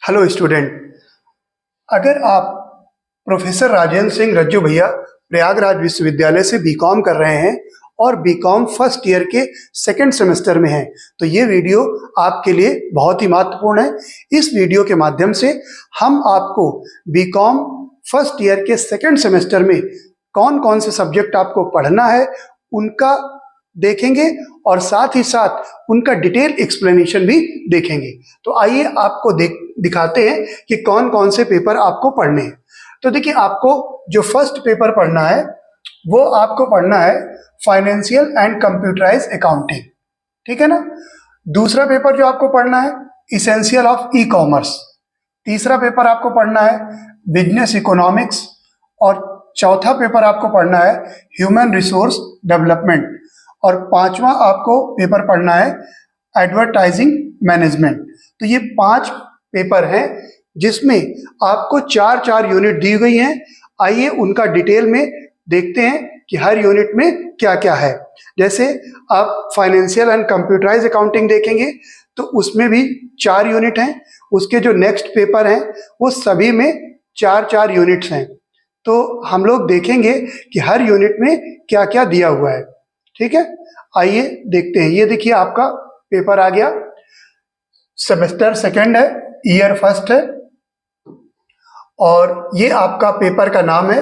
Hello student, अगर आप professor Rajendra Singh रज्जू भैया प्रयागराज विश्वविद्यालय से बीकॉम कर रहे हैं और बीकॉम फर्स्ट ईयर के सेकंड सेमेस्टर में हैं, तो ये वीडियो आपके लिए बहुत ही महत्वपूर्ण है। इस वीडियो के माध्यम से हम आपको बीकॉम फर्स्ट ईयर के सेकंड सेमेस्टर में कौन कौन से सब्जेक्ट आपको पढ़ना है उनका देखेंगे और साथ ही साथ उनका डिटेल एक्सप्लेनेशन भी देखेंगे। तो आइए आपको दिखाते हैं कि कौन कौन से पेपर आपको पढ़ने हैं। तो देखिए, आपको जो फर्स्ट पेपर पढ़ना है वो आपको पढ़ना है फाइनेंशियल एंड कंप्यूटराइज अकाउंटिंग, ठीक है ना। दूसरा पेपर जो आपको पढ़ना है इसेंशियल ऑफ ई कॉमर्स। तीसरा पेपर आपको पढ़ना है बिजनेस इकोनॉमिक्स और चौथा पेपर आपको पढ़ना है ह्यूमन रिसोर्स डेवलपमेंट और पांचवा आपको पेपर पढ़ना है एडवर्टाइजिंग मैनेजमेंट। तो ये 5 पेपर हैं जिसमें आपको 4-4 यूनिट दी गई हैं। आइए उनका डिटेल में देखते हैं कि हर यूनिट में क्या क्या है। जैसे आप फाइनेंशियल एंड कंप्यूटराइज अकाउंटिंग देखेंगे तो उसमें भी 4 यूनिट हैं। उसके जो नेक्स्ट पेपर हैं वो सभी में 4-4 यूनिट्स हैं। तो हम लोग देखेंगे कि हर यूनिट में क्या क्या दिया हुआ है, ठीक है। आइए देखते हैं। ये देखिए, आपका पेपर आ गया। सेमेस्टर सेकंड है, ईयर फर्स्ट है और ये आपका पेपर का नाम है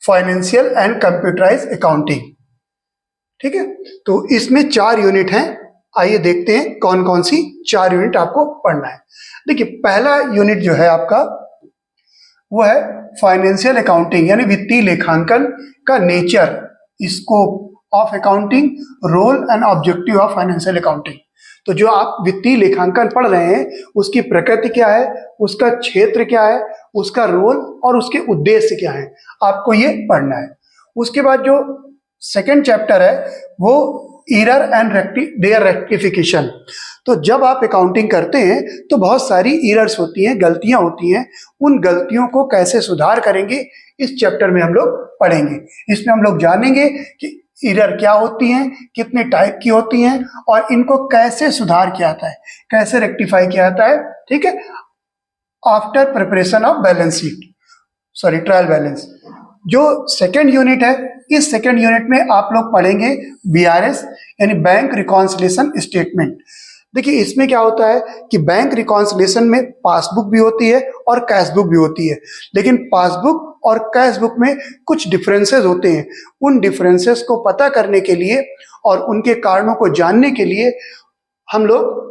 फाइनेंशियल एंड कंप्यूटराइज अकाउंटिंग, ठीक है। तो इसमें 4 यूनिट हैं। आइए देखते हैं कौन कौन सी 4 यूनिट आपको पढ़ना है। देखिए, पहला यूनिट जो है आपका वो है फाइनेंशियल अकाउंटिंग यानी वित्तीय लेखांकन का nature, scope of accounting, role and objective of financial accounting. तो जो आप वित्तीय लेखांकन पढ़ रहे हैं उसकी प्रकृति क्या है, उसका क्षेत्र क्या है, उसका रोल और उसके उद्देश्य क्या है, आपको ये पढ़ना है। उसके बाद जो सेकंड चैप्टर है वो एरर एंड देयर रेक्टिफिकेशन। तो जब आप अकाउंटिंग करते हैं तो बहुत सारी एरर्स होती हैं, गलतियां होती हैं। उन गलतियों को कैसे सुधार करेंगे इस चैप्टर में हम लोग पढ़ेंगे। इसमें हम लोग जानेंगे कि एरर क्या होती हैं, कितने टाइप की होती हैं और इनको कैसे सुधार किया जाता है, कैसे रेक्टिफाई किया जाता है, ठीक है। After preparation of balance sheet, trial balance. जो सेकेंड यूनिट है, इस सेकेंड यूनिट में आप लोग पढ़ेंगे बीआरएस यानी बैंक रिकॉन्सिलिएशन स्टेटमेंट। देखिए, इसमें क्या होता है कि बैंक रिकॉन्सिलिएशन में पासबुक भी होती है और कैश बुक भी होती है, लेकिन पासबुक और कैश बुक में कुछ डिफरेंसेस होते हैं। उन डिफरेंसेस को पता करने के लिए और उनके कारणों को जानने के लिए हम लोग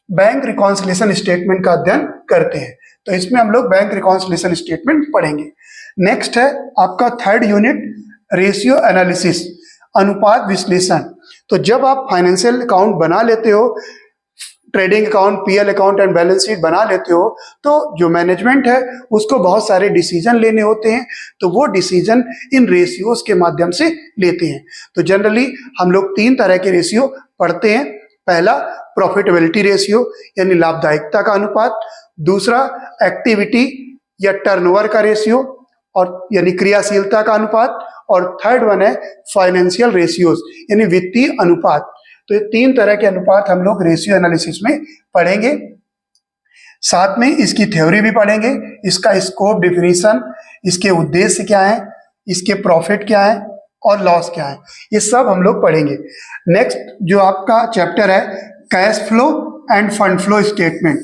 बैंक रिकॉन्सिलिएशन स्टेटमेंट का अध्ययन करते हैं। तो इसमें हम लोग बैंक रिकॉन्सिलिएशन स्टेटमेंट पढ़ेंगे। नेक्स्ट है आपका थर्ड यूनिट रेशियो एनालिसिस, अनुपात विश्लेषण। तो जब आप फाइनेंशियल अकाउंट बना लेते हो, trading account, PL account and balance sheet बना लेते हो, तो जो मैनेजमेंट है उसको बहुत सारे डिसीजन लेने होते हैं। तो वो डिसीजन इन रेशियोज के माध्यम से लेते हैं। तो जनरली हम लोग 3 तरह के रेशियो पढ़ते हैं। पहला प्रॉफिटेबिलिटी रेशियो यानी लाभदायकता का अनुपात, दूसरा एक्टिविटी या टर्नओवर का रेशियो और यानी क्रियाशीलता का अनुपात, और थर्ड वन है फाइनेंशियल रेशियोज यानी वित्तीय अनुपात। तो ये 3 तरह के अनुपात हम लोग रेशियो एनालिसिस में पढ़ेंगे। साथ में इसकी थ्योरी भी पढ़ेंगे, इसका स्कोप, डिफिनीशन, इसके उद्देश्य क्या है, इसके प्रॉफिट क्या है और लॉस क्या है, ये सब हम लोग पढ़ेंगे। नेक्स्ट जो आपका चैप्टर है cash flow end fund flow statement.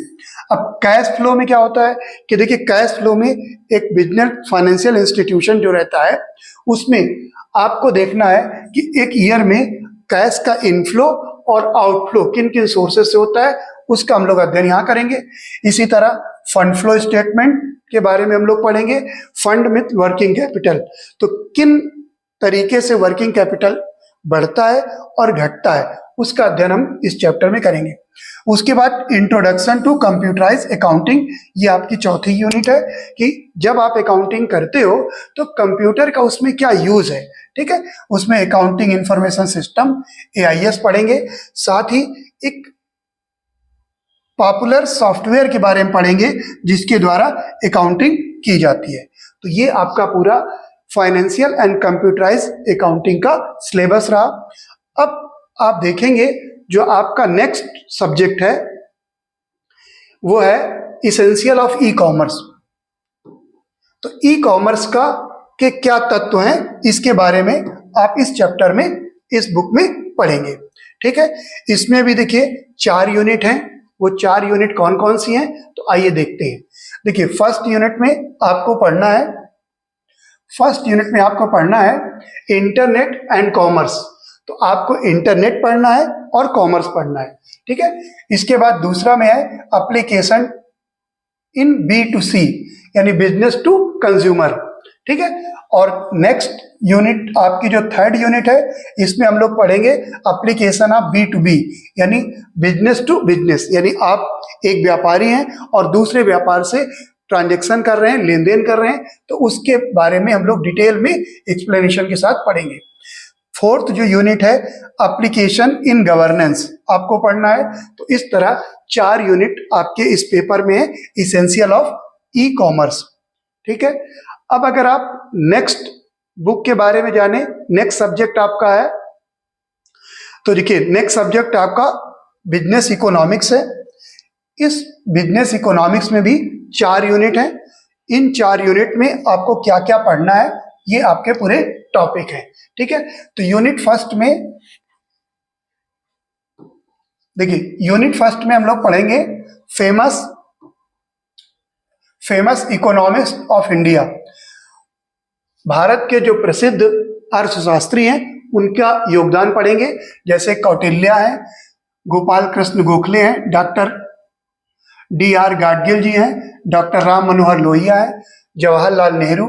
अब कैश फ्लो में क्या होता है कि देखिए, कैश फ्लो में एक बिजनेस फाइनेंशियल इंस्टीट्यूशन जो रहता है उसमें आपको देखना है कि एक ईयर में कैश का इनफ्लो और आउटफ्लो किन किन सोर्सेस से होता है, उसका हम लोग अध्ययन यहाँ करेंगे। इसी तरह फंड फ्लो स्टेटमेंट के बारे में हम लोग पढ़ेंगे। फंड विथ वर्किंग कैपिटल, तो किन तरीके से वर्किंग कैपिटल बढ़ता है और घटता है, उसका अध्ययन हम इस चैप्टर में करेंगे। उसके बाद इंट्रोडक्शन टू कंप्यूटराइज अकाउंटिंग, ये आपकी चौथी यूनिट है कि जब आप अकाउंटिंग करते हो तो कंप्यूटर का उसमें क्या यूज है, ठीक है। उसमें अकाउंटिंग इंफॉर्मेशन सिस्टम AIS पढ़ेंगे। साथ ही एक पॉपुलर सॉफ्टवेयर के बारे में पढ़ेंगे जिसके द्वारा अकाउंटिंग की जाती है। तो ये आपका पूरा फाइनेंशियल एंड कंप्यूटराइज अकाउंटिंग का सिलेबस रहा। अब आप देखेंगे जो आपका नेक्स्ट सब्जेक्ट है वो है इसेंशियल ऑफ ई कॉमर्स। तो ई कॉमर्स का के क्या तत्व हैं इसके बारे में आप इस चैप्टर में, इस बुक में पढ़ेंगे। ठीक है, इसमें भी देखिए 4 यूनिट हैं। वो 4 यूनिट कौन कौन सी हैं, तो आइए देखते हैं। देखिए फर्स्ट यूनिट में आपको पढ़ना है, फर्स्ट यूनिट में आपको पढ़ना है इंटरनेट एंड कॉमर्स। तो आपको इंटरनेट पढ़ना है और कॉमर्स पढ़ना है। ठीक है, इसके बाद दूसरा में है एप्लीकेशन इन B2C यानी बिजनेस टू कंज्यूमर। ठीक है, और नेक्स्ट यूनिट आपकी जो थर्ड यूनिट है इसमें हम लोग पढ़ेंगे एप्लीकेशन ऑफ B2B यानी बिजनेस टू बिजनेस, यानी आप एक व्यापारी हैं और दूसरे व्यापार से ट्रांजैक्शन कर रहे हैं, लेन देन कर रहे हैं, तो उसके बारे में हम लोग डिटेल में एक्सप्लेनेशन के साथ पढ़ेंगे। फोर्थ जो यूनिट है एप्लीकेशन इन गवर्नेंस आपको पढ़ना है। तो इस तरह 4 यूनिट आपके इस पेपर में है इसेंशियल ऑफ ई कॉमर्स। ठीक है, अब अगर आप नेक्स्ट बुक के बारे में जाने, नेक्स्ट सब्जेक्ट आपका है, तो देखिए नेक्स्ट सब्जेक्ट आपका बिजनेस इकोनॉमिक्स है। इस बिजनेस इकोनॉमिक्स में भी 4 यूनिट हैं। इन 4 यूनिट में आपको क्या क्या पढ़ना है ये आपके पूरे टॉपिक है। ठीक है, तो यूनिट फर्स्ट में देखिए, यूनिट फर्स्ट में हम लोग पढ़ेंगे famous economist of India. Bharat के जो प्रसिद्ध अर्थशास्त्री हैं उनका योगदान पढ़ेंगे, जैसे कौटिल्य है, गोपाल कृष्ण गोखले हैं, डॉक्टर D.R. गाडगिल जी हैं, डॉक्टर राम मनोहर लोहिया है, Jawaharlal Nehru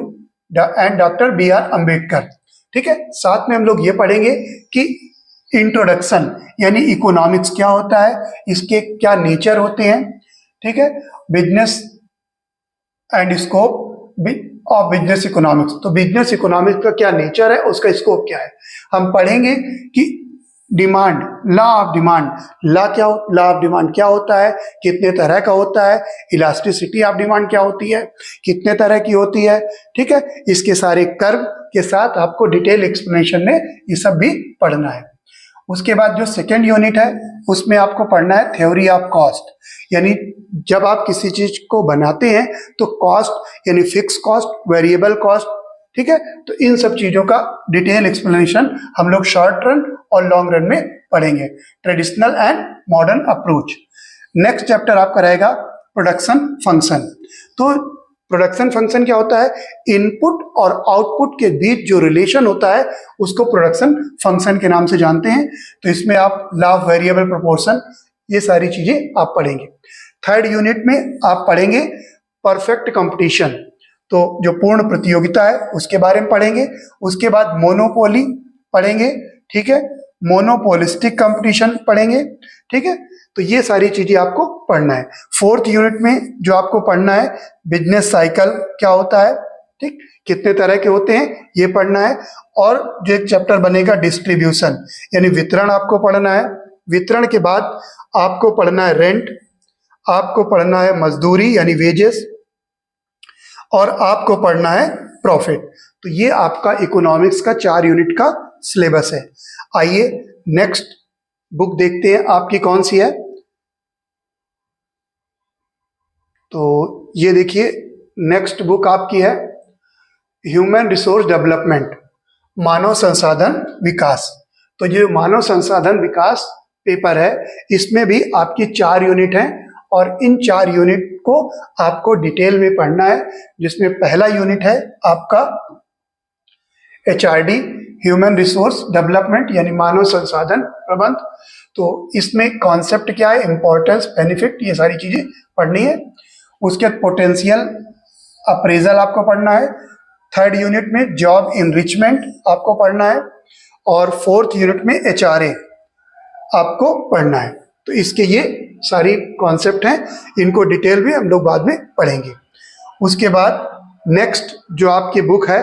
and doctor B.R. Ambedkar. ठीक है, साथ में हम लोग ये पढ़ेंगे कि इंट्रोडक्शन यानी इकोनॉमिक्स क्या होता है, इसके क्या नेचर होते हैं। ठीक है, business and scope of business economics, तो बिजनेस इकोनॉमिक्स का क्या नेचर है, उसका स्कोप क्या है। हम पढ़ेंगे कि demand, law of demand, law of demand क्या होता है, कितने तरह का होता है, इलास्टिसिटी ऑफ डिमांड क्या होती है, कितने तरह की होती है। ठीक है, इसके सारे कर्व के साथ आपको डिटेल एक्सप्लेनेशन में ये सब भी पढ़ना है। उसके बाद जो सेकेंड यूनिट है उसमें आपको पढ़ना है थ्योरी ऑफ कॉस्ट, यानी जब आप किसी चीज को बनाते हैं तो कॉस्ट यानी फिक्स कॉस्ट, वेरिएबल कॉस्ट। ठीक है, तो इन सब चीजों का डिटेल एक्सप्लेनेशन हम लोग शॉर्ट रन और लॉन्ग रन में पढ़ेंगे, traditional and modern approach. Next chapter आपका रहेगा प्रोडक्शन फंक्शन। तो प्रोडक्शन फंक्शन क्या होता है, इनपुट और आउटपुट के बीच जो रिलेशन होता है उसको प्रोडक्शन फंक्शन के नाम से जानते हैं। तो इसमें आप लॉ ऑफ वेरिएबल प्रोपोर्शन, ये सारी चीजें आप पढ़ेंगे। थर्ड यूनिट में आप पढ़ेंगे परफेक्ट कंपटीशन, तो जो पूर्ण प्रतियोगिता है उसके बारे में पढ़ेंगे। उसके बाद मोनोपोली पढ़ेंगे। ठीक है, मोनोपोलिस्टिक कंपटीशन पढ़ेंगे। ठीक है, तो ये सारी चीजें आपको पढ़ना है। फोर्थ यूनिट में जो आपको पढ़ना है बिजनेस साइकिल क्या होता है, ठीक, कितने तरह के होते हैं ये पढ़ना है। और जो एक चैप्टर बनेगा डिस्ट्रीब्यूशन यानी वितरण आपको पढ़ना है। वितरण के बाद आपको पढ़ना है रेंट, आपको पढ़ना है मजदूरी यानी वेजेस, और आपको पढ़ना है प्रॉफिट। तो ये आपका इकोनॉमिक्स का 4 यूनिट का सिलेबस है। आइए नेक्स्ट बुक देखते हैं आपकी कौन सी है। तो ये देखिए नेक्स्ट बुक आपकी है ह्यूमन रिसोर्स डेवलपमेंट, मानव संसाधन विकास। तो ये मानव संसाधन विकास पेपर है, इसमें भी आपकी 4 यूनिट हैं और इन 4 यूनिट को आपको डिटेल में पढ़ना है। जिसमें पहला यूनिट है आपका HRD, ह्यूमन रिसोर्स डेवलपमेंट यानी मानव संसाधन प्रबंध। तो इसमें कॉन्सेप्ट क्या है, इंपॉर्टेंस, बेनिफिट, ये सारी चीजें पढ़नी है। उसके बाद पोटेंशियल अप्रेजल आपको पढ़ना है। थर्ड यूनिट में जॉब इनरिचमेंट आपको पढ़ना है और फोर्थ यूनिट में HRA आपको पढ़ना है। तो इसके ये सारी कॉन्सेप्ट हैं, इनको डिटेल में हम लोग बाद में पढ़ेंगे। उसके बाद नेक्स्ट जो आपकी बुक है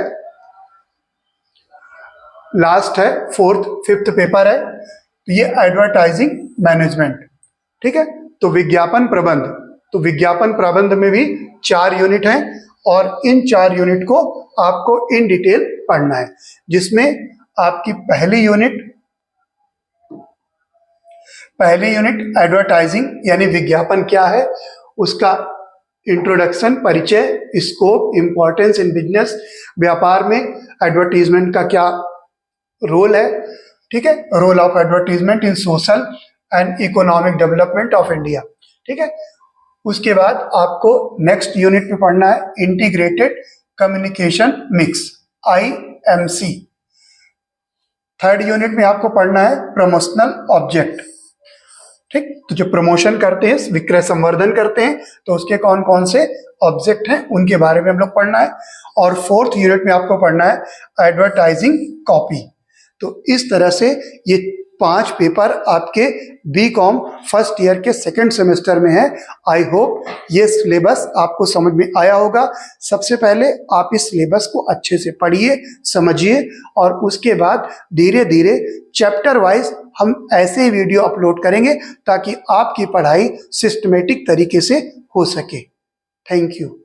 लास्ट है, फोर्थ फिफ्थ पेपर है, तो ये एडवर्टाइजिंग मैनेजमेंट। ठीक है, तो विज्ञापन प्रबंध। तो विज्ञापन प्रबंध में भी 4 यूनिट हैं और इन 4 यूनिट को आपको इन डिटेल पढ़ना है। जिसमें आपकी पहली यूनिट एडवर्टाइजिंग यानी विज्ञापन क्या है, उसका इंट्रोडक्शन, परिचय, स्कोप, इंपॉर्टेंस इन बिजनेस, व्यापार में एडवर्टीजमेंट का क्या रोल है, ठीक है, role of advertisement in social and economic development of India, ठीक है। उसके बाद आपको नेक्स्ट यूनिट में पढ़ना है integrated communication mix, IMC। Third unit में आपको पढ़ना है प्रमोशनल ऑब्जेक्ट, ठीक। तो जो प्रमोशन करते हैं, विक्रय संवर्धन करते हैं, तो उसके कौन कौन से ऑब्जेक्ट हैं उनके बारे में हम लोग पढ़ना है। और फोर्थ यूनिट में आपको पढ़ना है एडवर्टाइजिंग कॉपी। तो इस तरह से ये 5 पेपर आपके BCom फर्स्ट ईयर के सेकंड सेमेस्टर में है। आई होप ये सिलेबस आपको समझ में आया होगा। सबसे पहले आप इस सिलेबस को अच्छे से पढ़िए, समझिए, और उसके बाद धीरे धीरे चैप्टर वाइज हम ऐसे वीडियो अपलोड करेंगे ताकि आपकी पढ़ाई सिस्टमेटिक तरीके से हो सके। Thank you.